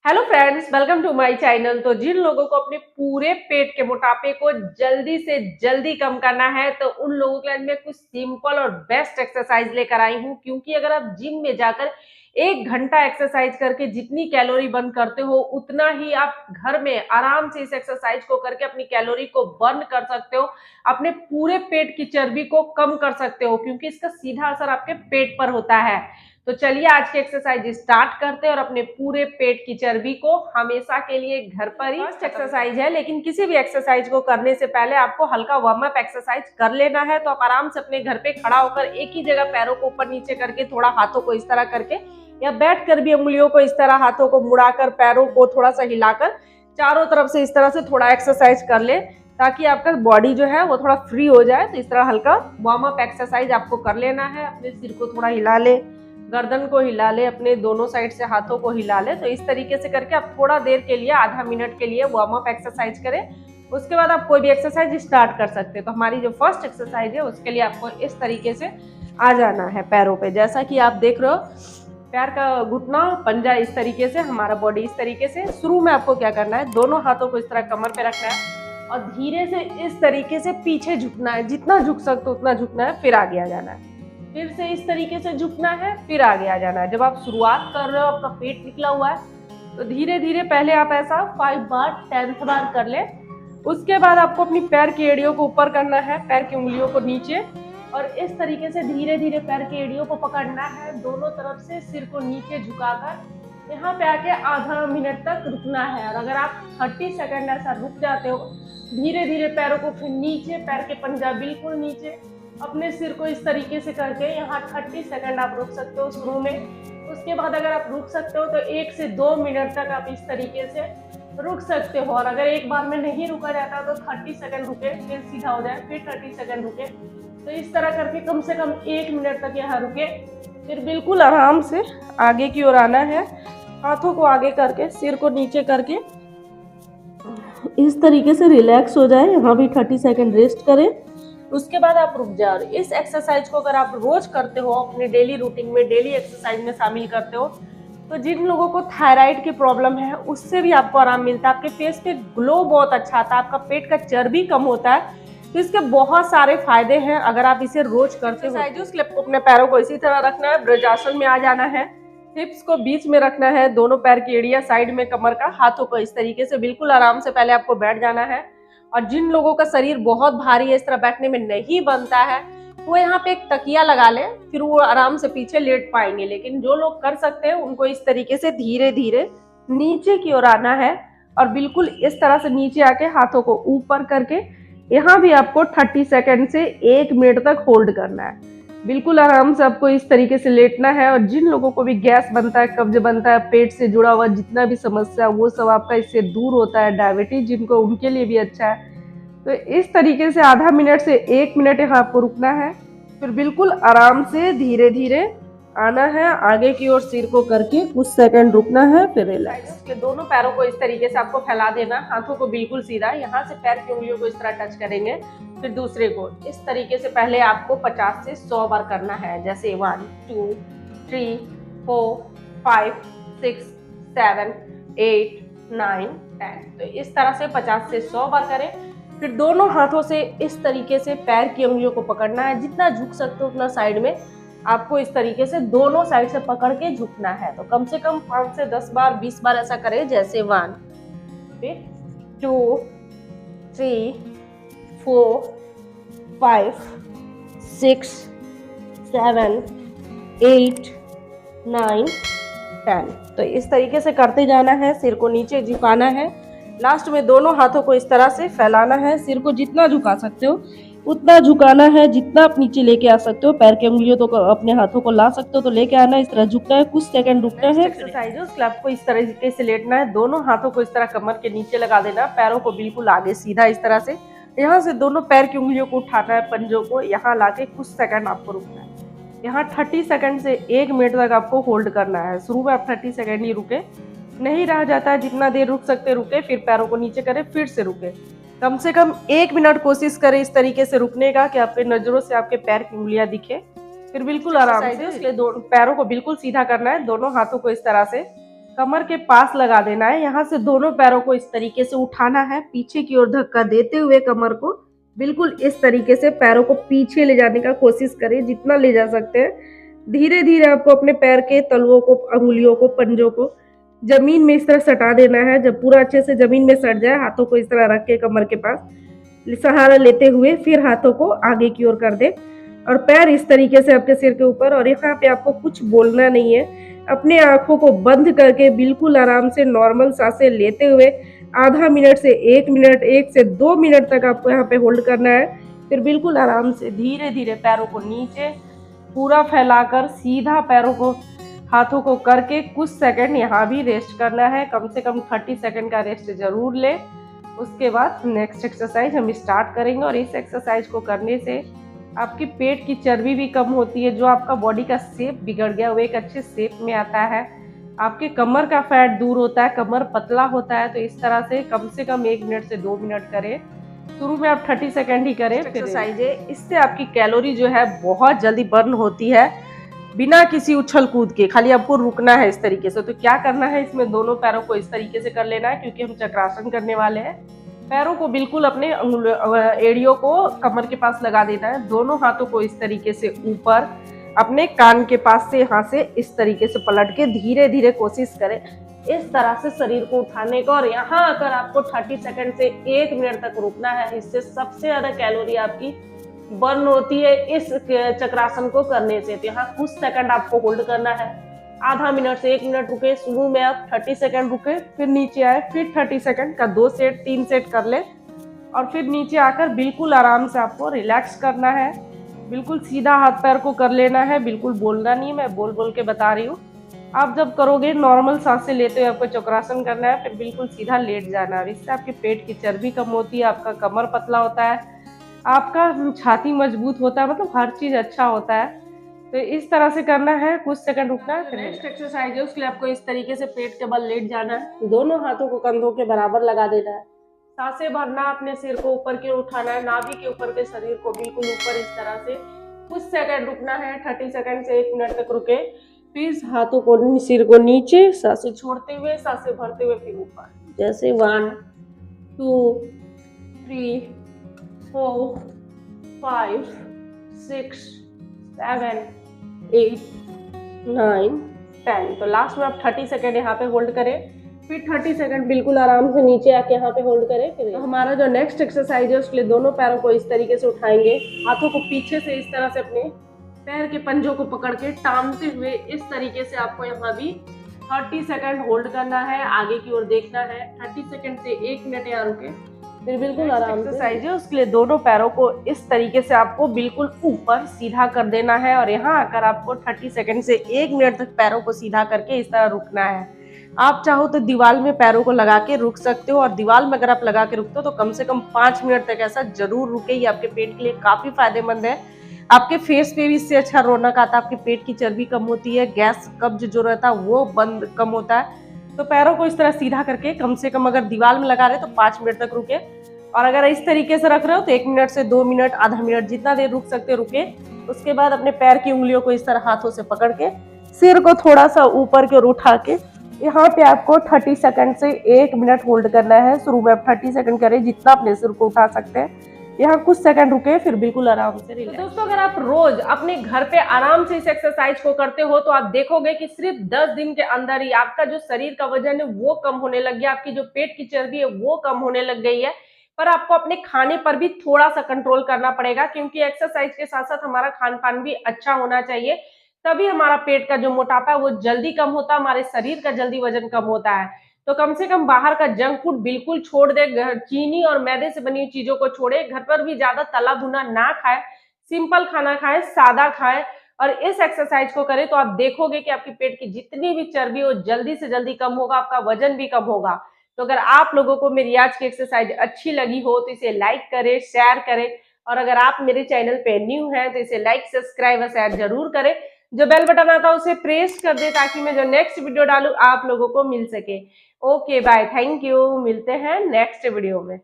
Hello friends, welcome to my channel. तो जिन लोगों को अपने पूरे पेट के मोटापे को जल्दी से जल्दी कम करना है तो उन लोगों के लिए मैं कुछ सिंपल और बेस्ट एक्सरसाइज लेकर आई हूँ। क्योंकि अगर आप जिम में जाकर 1 घंटा एक्सरसाइज करके जितनी कैलोरी बर्न करते हो उतना ही आप घर में आराम से इस एक्सरसाइज को करके अपनी कैलोरी को बर्न कर सकते हो, अपने पूरे पेट की चर्बी को कम कर सकते हो, क्योंकि इसका सीधा असर आपके पेट पर होता है। तो चलिए आज की एक्सरसाइज स्टार्ट करते हैं और अपने पूरे पेट की चर्बी को हमेशा के लिए घर पर ही। फर्स्ट एक्सरसाइज है, लेकिन किसी भी एक्सरसाइज को करने से पहले आपको हल्का वार्म अप एक्सरसाइज कर लेना है। तो आप आराम से अपने घर पे खड़ा होकर एक ही जगह पैरों को ऊपर नीचे करके, थोड़ा हाथों को इस तरह करके या बैठ कर भी उंगलियों को इस तरह हाथों को मुड़ाकर पैरों को थोड़ा सा हिलाकर चारों तरफ से इस तरह से थोड़ा एक्सरसाइज कर ले, ताकि आपका बॉडी जो है वो थोड़ा फ्री हो जाए। तो इस तरह हल्का वार्म अप एक्सरसाइज आपको कर लेना है। अपने सिर को थोड़ा हिला ले, गर्दन को हिला ले, अपने दोनों साइड से हाथों को हिला ले। तो इस तरीके से करके आप थोड़ा देर के लिए, आधा मिनट के लिए वार्म अप एक्सरसाइज करें। उसके बाद आप कोई भी एक्सरसाइज स्टार्ट कर सकते हैं। तो हमारी जो फर्स्ट एक्सरसाइज है उसके लिए आपको इस तरीके से आ जाना है पैरों पे। जैसा कि आप देख रहे हो, पैर का घुटना, पंजा इस तरीके से, हमारा बॉडी इस तरीके से। शुरू में आपको क्या करना है, दोनों हाथों को इस तरह कमर पे रखना है और धीरे से इस तरीके से पीछे झुकना है। जितना झुक सकते हो उतना झुकना है, फिर आगे आ जाना है। फिर से इस तरीके से झुकना है, फिर आगे आ जाना है। जब आप शुरुआत कर रहे हो, आपका पेट निकला हुआ है, तो धीरे धीरे पहले आप ऐसा 5 बार 10th बार कर ले। उसके बाद आपको अपनी पैर की एड़ियों को ऊपर करना है, पैर की उंगलियों को नीचे, और इस तरीके से धीरे धीरे पैर की एड़ियों को पकड़ना है दोनों तरफ से, सिर को नीचे झुकाकर यहाँ पे आके आधा मिनट तक रुकना है। और अगर आप 30 सेकंड ऐसा रुक जाते हो, धीरे धीरे पैरों को फिर नीचे, पैर के पंजा बिल्कुल नीचे, अपने सिर को इस तरीके से करके यहाँ 30 सेकंड आप रुक सकते हो शुरू में। उसके बाद अगर आप रुक सकते हो तो 1 से 2 मिनट तक आप इस तरीके से रुक सकते हो। और अगर एक बार में नहीं रुका जाता तो 30 सेकंड रुके, फिर सीधा हो जाए, फिर 30 सेकंड रुके। तो इस तरह करके कम से कम 1 मिनट तक यहाँ रुके, फिर बिल्कुल आराम से आगे की ओर आना है। हाथों को आगे करके, सिर को नीचे करके इस तरीके से रिलैक्स हो जाए। यहाँ भी 30 सेकंड रेस्ट करें, उसके बाद आप रुक जाओ। इस एक्सरसाइज को अगर आप रोज करते हो, अपने डेली रूटीन में, डेली एक्सरसाइज में शामिल करते हो, तो जिन लोगों को थायराइड की प्रॉब्लम है उससे भी आपको आराम मिलता है। आपके फेस पे ग्लो बहुत अच्छा आता है, आपका पेट का चर्बी कम होता है। तो इसके बहुत सारे फायदे हैं अगर आप इसे रोज करते हो। उसके लिए अपने पैरों को इसी तरह रखना है, ब्रजासन में आ जाना है, हिप्स को बीच में रखना है, दोनों पैर की एड़ियां साइड में कमर का, हाथों को इस तरीके से बिल्कुल आराम से पहले आपको बैठ जाना है। और जिन लोगों का शरीर बहुत भारी है, इस तरह बैठने में नहीं बनता है, वो यहाँ पे एक तकिया लगा ले, फिर वो आराम से पीछे लेट पाएंगे। लेकिन जो लोग कर सकते हैं उनको इस तरीके से धीरे धीरे नीचे की ओर आना है और बिल्कुल इस तरह से नीचे आके हाथों को ऊपर करके यहाँ भी आपको 30 सेकंड से 1 मिनट तक होल्ड करना है। बिल्कुल आराम से आपको इस तरीके से लेटना है। और जिन लोगों को भी गैस बनता है, कब्ज बनता है, पेट से जुड़ा हुआ जितना भी समस्या, वो सब आपका इससे दूर होता है। डायबिटीज जिनको, उनके लिए भी अच्छा है। तो इस तरीके से आधा मिनट से 1 मिनट यहाँ आपको रुकना है, फिर बिल्कुल आराम से धीरे धीरे आना है, आगे की ओर सिर को करके कुछ सेकंड रुकना है, फिर रिलैक्स। इसके दोनों पैरों को इस तरीके से आपको फैला देना, हाथों को बिल्कुल सीधा, यहाँ से पैर की उंगलियों को इस तरह टच करेंगे, फिर दूसरे को इस तरीके से पहले आपको 50 से 100 बार करना है। जैसे 1 2 3 4 5 6 7 8 9 10। तो इस तरह से 50 से 100 बार करें। फिर दोनों हाथों से इस तरीके से पैर की उंगलियों को पकड़ना है, जितना झुक सकते हो उतना साइड में आपको इस तरीके से दोनों साइड से पकड़ के झुकना है। तो कम से कम 5 से 10 बार, 20 बार ऐसा करें। जैसे 1 फिर 2 3 4 5 6 7 8 9 10। तो इस तरीके से करते जाना है, सिर को नीचे झुकाना है। लास्ट में दोनों हाथों को इस तरह से फैलाना है, सिर को जितना झुका सकते हो उतना झुकाना है, जितना आप नीचे लेके आ सकते हो। पैर के उंगलियों तो अपने हाथों को ला सकते हो तो लेके आना है, इस तरह झुकना है, कुछ सेकंड रुकना है। एक्सरसाइज है, उसके आपको इस तरीके से लेटना है, दोनों हाथों को इस तरह कमर के नीचे लगा देना, पैरों को बिल्कुल आगे सीधा इस तरह से, यहाँ से दोनों पैर की उंगलियों को उठाना है, पंजों को यहाँ लाके कुछ सेकंड आपको रुकना है। यहाँ 30 सेकंड से 1 मिनट तक आपको होल्ड करना है। शुरू में आप 30 सेकंड ही रुके, नहीं रह जाता है, जितना देर रुक सकते रुके, फिर पैरों को नीचे करें, फिर से रुके। कम से कम 1 मिनट कोशिश करें इस तरीके से रुकने का कि आपके नजरों से आपके पैर की उंगलियां दिखे। फिर बिल्कुल आराम से उसके दोनों पैरों को बिल्कुल सीधा करना है, दोनों हाथों को इस तरह से कमर के पास लगा देना है। यहाँ से दोनों पैरों को इस तरीके से उठाना है, पीछे की ओर धक्का देते हुए कमर को बिल्कुल इस तरीके से पैरों को पीछे ले जाने का कोशिश करें, जितना ले जा सकते हैं। धीरे धीरे आपको अपने पैर के तलवों को, अंगुलियों को, पंजों को जमीन में इस तरह सटा देना है। जब पूरा अच्छे से जमीन में सट जाए, हाथों को इस तरह रख के कमर के पास सहारा लेते हुए फिर हाथों को आगे की ओर कर दे और पैर इस तरीके से आपके सिर के ऊपर। और यहाँ पे आपको कुछ बोलना नहीं है, अपने आंखों को बंद करके बिल्कुल आराम से नॉर्मल सांसें लेते हुए आधा मिनट से 1 मिनट, 1 से 2 मिनट तक आपको यहाँ पे होल्ड करना है। फिर बिल्कुल आराम से धीरे धीरे पैरों को नीचे पूरा फैलाकर सीधा पैरों को, हाथों को करके कुछ सेकंड यहाँ भी रेस्ट करना है। कम से कम 30 सेकंड का रेस्ट जरूर ले। उसके बाद नेक्स्ट एक्सरसाइज हम स्टार्ट करेंगे और इस एक्सरसाइज को करने से आपकी पेट की चर्बी भी कम होती है, जो आपका बॉडी का शेप बिगड़ गया वो एक अच्छे शेप में आता है। आपके कमर का फैट दूर होता है, कमर पतला होता है। तो इस तरह से कम 1 मिनट से 2 मिनट करें। शुरू में आप 30 सेकंड ही करें एक्सरसाइज है। इससे आपकी कैलोरी जो है बहुत जल्दी बर्न होती है बिना किसी उछल कूद के। खाली आपको रुकना है इस तरीके से। तो क्या करना है, इसमें दोनों पैरों को इस तरीके से कर लेना है, क्योंकि हम चक्रासन करने वाले हैं। पैरों को बिल्कुल अपने एड़ियों को कमर के पास लगा देना है। दोनों हाथों को इस तरीके से ऊपर अपने कान के पास से यहाँ से इस तरीके से पलट के धीरे धीरे कोशिश करें इस तरह से शरीर को उठाने का। और यहाँ आकर आपको 30 सेकंड से 1 मिनट तक रुकना है। इससे सबसे ज्यादा कैलोरी आपकी बर्न होती है इस चक्रासन को करने से। तो यहाँ कुछ सेकंड आपको होल्ड करना है, आधा मिनट से 1 मिनट रुके। शुरू में आप 30 सेकंड रुके, फिर नीचे आए, फिर 30 सेकंड का 2 सेट 3 सेट कर ले और फिर नीचे आकर बिल्कुल आराम से आपको रिलैक्स करना है। बिल्कुल सीधा हाथ पैर को कर लेना है, बिल्कुल बोलना नहीं है, मैं बोल बोल के बता रही हूँ। आप जब करोगे नॉर्मल सांसें लेते हुए आपको चक्रासन करना है, फिर बिल्कुल सीधा लेट जाना है। इससे आपके पेट की चर्बी कम होती है, आपका कमर पतला होता है, आपका छाती मजबूत होता है, मतलब हर चीज अच्छा होता है। तो इस तरह से करना है, कुछ सेकंड रुकना है। नेक्स्ट एक्सरसाइज है, उसके लिए आपको इस तरीके से पेट के बल लेट जाना है। दोनों हाथों को कंधों के बराबर लगा देना है। सांसें भरना, अपने सिर को ऊपर की ओर उठाना है, नाभि के ऊपर के शरीर को बिल्कुल ऊपर इस तरह से। कुछ सेकंड रुकना है, 30 सेकंड से 1 मिनट तक रुके। फिर हाथों को, सिर को नीचे, सांसें छोड़ते हुए, सांसें भरते हुए फिर ऊपर। जैसे 1 2 3 4 5 6 7 8 9 10। तो लास्ट में आप 30 सेकंड यहाँ पे होल्ड करें, फिर 30 सेकंड बिल्कुल आराम से नीचे आके यहाँ पे होल्ड करें। फिर तो हमारा जो नेक्स्ट एक्सरसाइज है, उसके लिए दोनों पैरों को इस तरीके से उठाएंगे, हाथों को पीछे से इस तरह से अपने पैर के पंजों को पकड़ के टांगते हुए इस तरीके से आपको यहाँ भी 30 सेकंड होल्ड करना है, आगे की ओर देखना है। 30 सेकंड से 1 मिनट यहाँ रुके, फिर बिल्कुल आराम से एक्सरसाइज है। उसके लिए दोनों पैरों को इस तरीके से आपको बिल्कुल ऊपर सीधा कर देना है और यहाँ आकर आपको 30 सेकंड से 1 मिनट तक पैरों को सीधा करके इस तरह रुकना है। आप चाहो तो दीवार में पैरों को लगा के रुक सकते हो, और दीवार में अगर आप लगा के रुकते हो तो कम से कम 5 मिनट तक ऐसा जरूर रुके। ये आपके पेट के लिए काफी फायदेमंद है। आपके फेस पे भी इससे अच्छा रौनक आता है, आपके पेट की चर्बी कम होती है, गैस कब्ज जो रहता है वो बंद कम होता है। तो पैरों को इस तरह सीधा करके कम से कम अगर दीवार में लगा रहे तो 5 मिनट तक रुके, और अगर इस तरीके से रख रहे हो तो 1 मिनट से 2 मिनट, आधा मिनट, जितना देर रुक सकते रुके। उसके बाद अपने पैर की उंगलियों को इस तरह हाथों से पकड़ के सिर को थोड़ा सा ऊपर की ओर उठा के यहाँ पे आपको 30 सेकंड से 1 मिनट होल्ड करना है। शुरू में आप 30 सेकंड करें, जितना अपने सिर को उठा सकते हैं। यहाँ कुछ सेकंड रुके, फिर बिल्कुल आराम से रिलैक्स। तो दोस्तों, अगर आप रोज अपने घर पे आराम से इस एक्सरसाइज को करते हो तो आप देखोगे कि सिर्फ 10 दिन के अंदर ही आपका जो शरीर का वजन है वो कम होने लग गया, आपकी जो पेट की चर्बी है वो कम होने लग गई है। पर आपको अपने खाने पर भी थोड़ा सा कंट्रोल करना पड़ेगा, क्योंकि एक्सरसाइज के साथ साथ हमारा खान पान भी अच्छा होना चाहिए। तभी हमारा पेट का जो मोटापा है वो जल्दी कम होता है, हमारे शरीर का जल्दी वजन कम होता है। तो कम से कम बाहर का जंक फूड बिल्कुल छोड़ दे, चीनी और मैदे से बनी हुई चीजों को छोड़े, घर पर भी ज्यादा तला भुना ना खाए, सिंपल खाना खाए, सादा खाए और इस एक्सरसाइज को करें तो आप देखोगे कि आपकी पेट की जितनी भी चर्बी हो जल्दी से जल्दी कम होगा, आपका वजन भी कम होगा। तो अगर आप लोगों को मेरी आज की एक्सरसाइज अच्छी लगी हो तो इसे लाइक करें, शेयर करें, और अगर आप मेरे चैनल पे न्यू हैं तो इसे लाइक, सब्सक्राइब और शेयर जरूर करें। जो बेल बटन आता है उसे प्रेस कर दे ताकि मैं जो नेक्स्ट वीडियो डालूं आप लोगों को मिल सके। ओके बाय, थैंक यू, मिलते हैं नेक्स्ट वीडियो में।